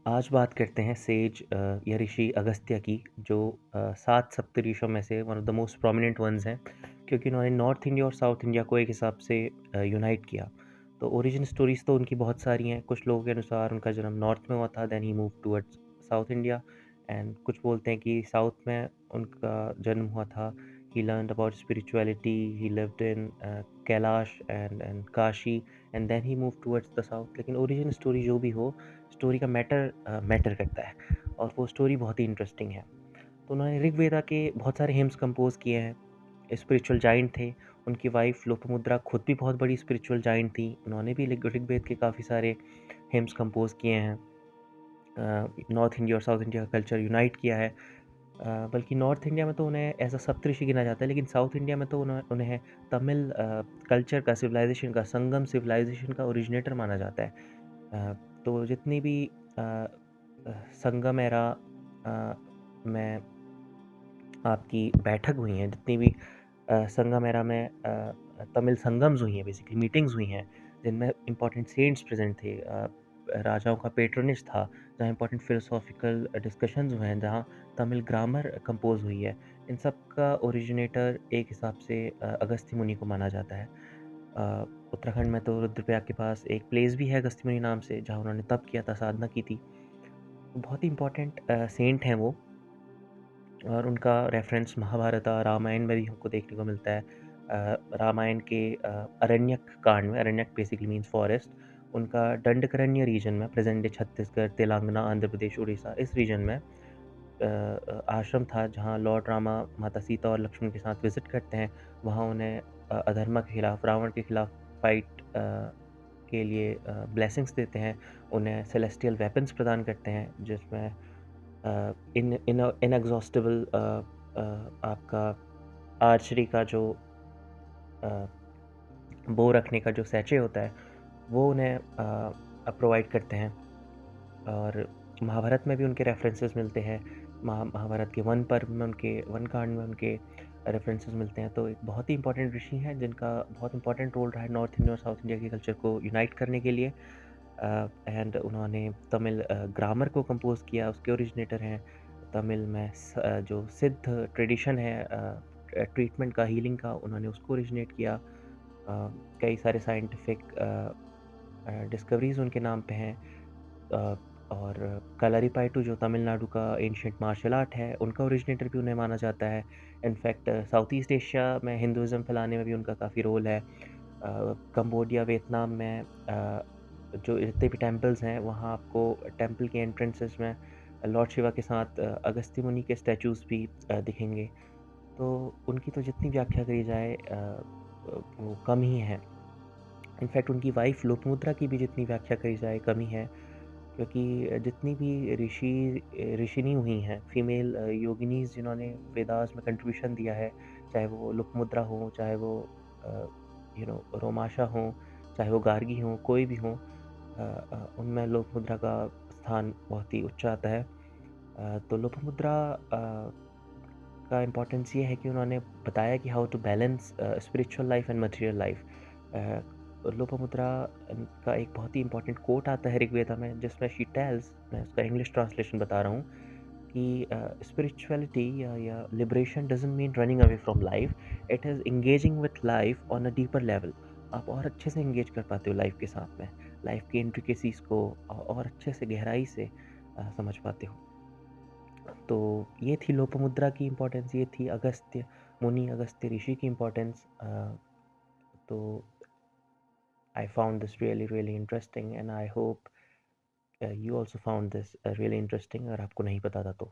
आज बात करते हैं सेज या ऋषि अगस्त्य की जो 7 सप्तऋषियों में से one of the most prominent ones हैं क्योंकि उन्होंने नॉर्थ इंडिया और साउथ इंडिया को एक हिसाब से यूनाइट किया। तो ओरिजिन स्टोरीज़ तो उनकी बहुत सारी हैं। कुछ लोगों के अनुसार उनका जन्म नॉर्थ में हुआ था, then he move towards south India. And कुछ बोलते हैं कि साउथ में उनका जन्म हुआ था। He learned about spirituality, he lived in Kailash and Kashi, and then he move towards the south. लेकिन ओरिजिन स्टोरी जो भी हो, स्टोरी का मैटर करता है और वो स्टोरी बहुत ही इंटरेस्टिंग है। तो उन्होंने ऋग्वेदा के बहुत सारे हिम्स कंपोज किए हैं। स्पिरिचुअल जाइंट थे। उनकी वाइफ लोपामुद्रा खुद भी बहुत बड़ी स्पिरिचुअल जाइंट थी। उन्होंने भी ऋग्वेद के काफ़ी सारे हिम्स कंपोज किए हैं। नॉर्थ इंडिया और साउथ इंडिया का कल्चर यूनाइट किया है। बल्कि नॉर्थ इंडिया में तो उन्हें एज अ सप्तऋषि गिना जाता है, लेकिन साउथ इंडिया में तो उन्हें तमिल कल्चर का, सिविलाइजेशन का, संगम सिविलाइजेशन का ओरिजिनेटर माना जाता है। अ, तो जितनी भी संगम एरा में आपकी बैठक हुई हैं, जितनी भी संगम एरा में तमिल संगम्स हुई हैं, बेसिकली मीटिंग्स हुई हैं, जिनमें इम्पोर्टेंट सेंट्स प्रेजेंट थे, राजाओं का पेट्रोनेज था, जहाँ इम्पोर्टेंट फिलोसॉफिकल डिस्कशंस हुए हैं, जहाँ तमिल ग्रामर कंपोज हुई है। इन सब का ओरिजिनेटर एक हिसाब से अगस्त्य मुनि को माना जाता है। अ, उत्तराखंड में तो रुद्रप्रयाग के पास एक प्लेस भी है अगस्त्य मुनि नाम से, जहाँ उन्होंने तप किया था, साधना की थी। बहुत ही इम्पोर्टेंट सेंट हैं वो, और उनका रेफरेंस महाभारत और रामायण में भी हमको देखने को मिलता है। रामायण के अरण्यक कांड में, अरण्यक बेसिकली मीन्स फॉरेस्ट, उनका दंडकारण्य रीजन में, प्रेजेंट डे छत्तीसगढ़, तेलंगाना, आंध्र प्रदेश, उड़ीसा, इस रीजन में आश्रम था जहाँ लॉर्ड रामा माता सीता और लक्ष्मण के साथ विजिट करते हैं। वहाँ उन्हें अधर्मा के खिलाफ, रावण के खिलाफ फाइट के लिए ब्लेसिंग्स देते हैं। उन्हें सेलेस्टियल वेपन्स प्रदान करते हैं, जिसमें इनएग्जॉस्टिबल आपका आर्चरी का जो बो रखने का जो सैचे होता है, वो उन्हें प्रोवाइड करते हैं। और महाभारत में भी उनके रेफरेंसेस मिलते हैं। महाभारत के वन पर्व में, उनके वन कांड में उनके रेफरेंसेस मिलते हैं। तो एक बहुत ही इंपॉर्टेंट ऋषि हैं जिनका बहुत इंपॉर्टेंट रोल रहा है नॉर्थ इंडिया और साउथ इंडिया के कल्चर को यूनाइट करने के लिए। एंड उन्होंने तमिल ग्रामर को कंपोज किया, उसके ओरिजिनेटर हैं। तमिल में जो सिद्ध ट्रेडिशन है ट्रीटमेंट का, हीलिंग का, उन्होंने उसको ओरिजिनेट किया। कई सारे साइंटिफिक डिस्कवरीज उनके नाम पे हैं। अ, और कलरीपायटू जो तमिलनाडु का एंशिएंट मार्शल आर्ट है, उनका ओरिजिनेटर भी उन्हें माना जाता है। इनफैक्ट साउथ ईस्ट एशिया में हिंदुज़्म फैलाने में भी उनका काफ़ी रोल है। कंबोडिया, वियतनाम में जो जितने भी टेम्पल्स हैं, वहाँ आपको टेम्पल के एंट्रेंसेस में लॉर्ड शिवा के साथ अगस्त्य मुनि के स्टैचूज़ भी दिखेंगे। तो उनकी तो जितनी व्याख्या करी जाए वो कम ही है। इनफैक्ट उनकी वाइफ लोपामुद्रा की भी जितनी व्याख्या करी जाए कम ही है, क्योंकि जितनी भी ऋषिनी हुई हैं, फीमेल योगिनीज़ जिन्होंने वेदास में कंट्रीब्यूशन दिया है, चाहे वो लोपामुद्रा हो, चाहे वो रोमाशा हों, चाहे वो गार्गी हों, कोई भी हों, उनमें लोपामुद्रा का स्थान बहुत ही उच्च आता है। तो लोपामुद्रा का इम्पोर्टेंस ये है कि उन्होंने बताया कि how to balance spiritual life and material life. Lopamudra का एक बहुत ही इंपॉर्टेंट कोट आता है ऋग्वेदा में, जिसमें शी टेल्स, मैं उसका इंग्लिश ट्रांसलेशन बता रहा हूँ, कि स्पिरिचुअलिटी या liberation doesn't mean running away from life, it is engaging with life on a deeper level. आप और अच्छे से इंगेज कर पाते हो लाइफ के साथ में, लाइफ की इंट्रिकेसीज को और अच्छे से गहराई से समझ पाते हो। तो ये थी लोपामुद्रा की इम्पोर्टेंस, ये थी अगस्त्य मुनि, अगस्त्य ऋषि की इम्पोर्टेंस। तो I found this really really interesting and I hope you also found this really interesting, अगर आपको नहीं पता था तो।